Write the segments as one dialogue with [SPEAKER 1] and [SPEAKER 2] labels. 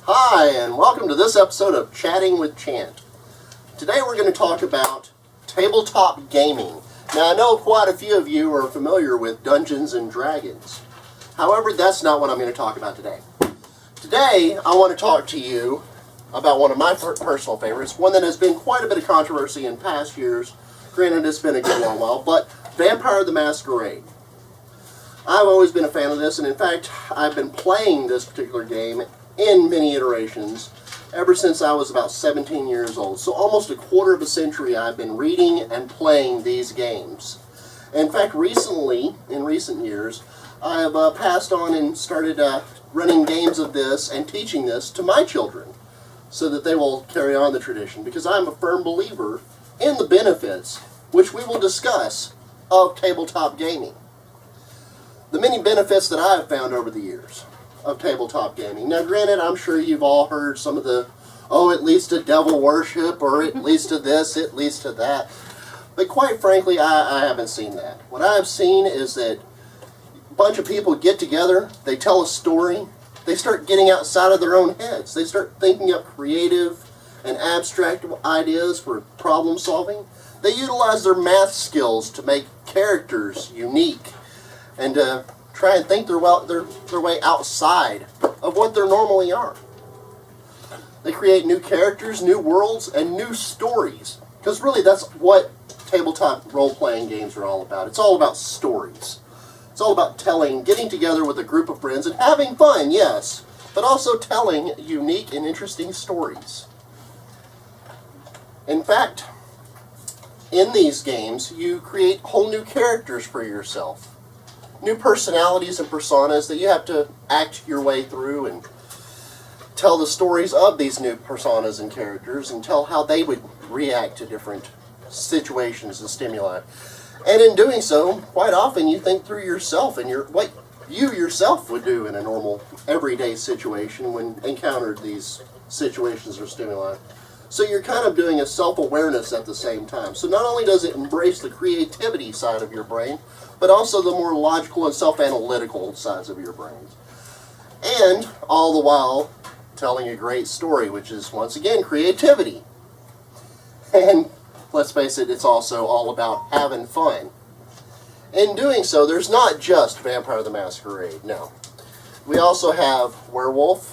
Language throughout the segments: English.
[SPEAKER 1] Hi, and welcome to this episode of Chatting with Chant. Today we're going to talk about tabletop gaming. Now, I know quite a few of you are familiar with Dungeons and Dragons. However, that's not what I'm going to talk about today. Today, I want to talk to you about one of my personal favorites, one that has been quite a bit of controversy in past years. Granted, it's been a good long while, but Vampire the Masquerade. I've always been a fan of this, and in fact, I've been playing this particular game in many iterations ever since I was about 17 years old. So almost a quarter of a century I've been reading and playing these games. In fact, recently, in recent years, I have passed on and started running games of this and teaching this to my children so that they will carry on the tradition, because I'm a firm believer in the benefits, which we will discuss, of tabletop gaming. The many benefits that I have found over the years of tabletop gaming. Now, granted, I'm sure you've all heard some of the, it leads to devil worship, or it leads to this, it leads to that. But quite frankly, I haven't seen that. What I've seen is that a bunch of people get together, they tell a story, they start getting outside of their own heads. They start thinking up creative and abstract ideas for problem solving. They utilize their math skills to make characters unique and try and think their way outside of what they normally are. They create new characters, new worlds, and new stories. Because really that's what tabletop role-playing games are all about. It's all about stories. It's all about getting together with a group of friends and having fun, yes, but also telling unique and interesting stories. In fact, in these games, you create whole new characters for yourself. New personalities and personas that you have to act your way through and tell the stories of these new personas and characters and tell how they would react to different situations and stimuli. And in doing so, quite often you think through yourself and what you yourself would do in a normal, everyday situation when encountered these situations or stimuli. So you're kind of doing a self-awareness at the same time. So not only does it embrace the creativity side of your brain, but also the more logical and self-analytical sides of your brain. And all the while telling a great story, which is, once again, creativity. And let's face it, it's also all about having fun. In doing so, there's not just Vampire the Masquerade, no. We also have Werewolf,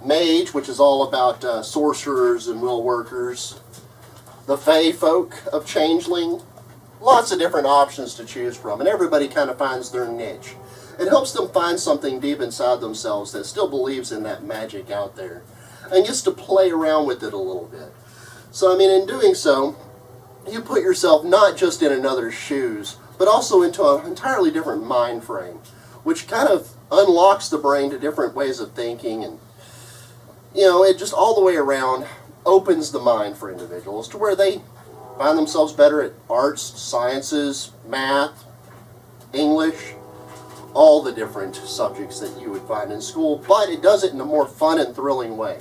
[SPEAKER 1] Mage, which is all about sorcerers and will workers, the Fae folk of Changeling, lots of different options to choose from, and everybody kind of finds their niche. It helps them find something deep inside themselves that still believes in that magic out there, and gets to play around with it a little bit. So, I mean, in doing so, you put yourself not just in another's shoes, but also into an entirely different mind frame, which kind of unlocks the brain to different ways of thinking, and it just all the way around opens the mind for individuals to where they find themselves better at arts, sciences, math, English, all the different subjects that you would find in school, but it does it in a more fun and thrilling way.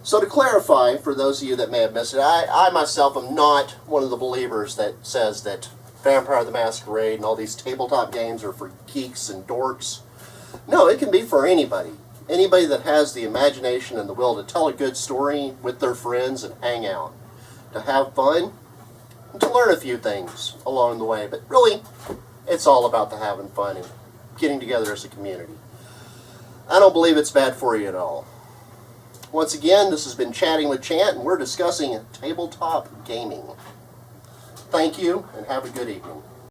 [SPEAKER 1] So to clarify, for those of you that may have missed it, I myself am not one of the believers that says that Vampire the Masquerade and all these tabletop games are for geeks and dorks. No, it can be for anybody. Anybody that has the imagination and the will to tell a good story with their friends and hang out. To have fun, and to learn a few things along the way. But really, it's all about the having fun and getting together as a community. I don't believe it's bad for you at all. Once again, this has been Chatting with Chant, and we're discussing tabletop gaming. Thank you, and have a good evening.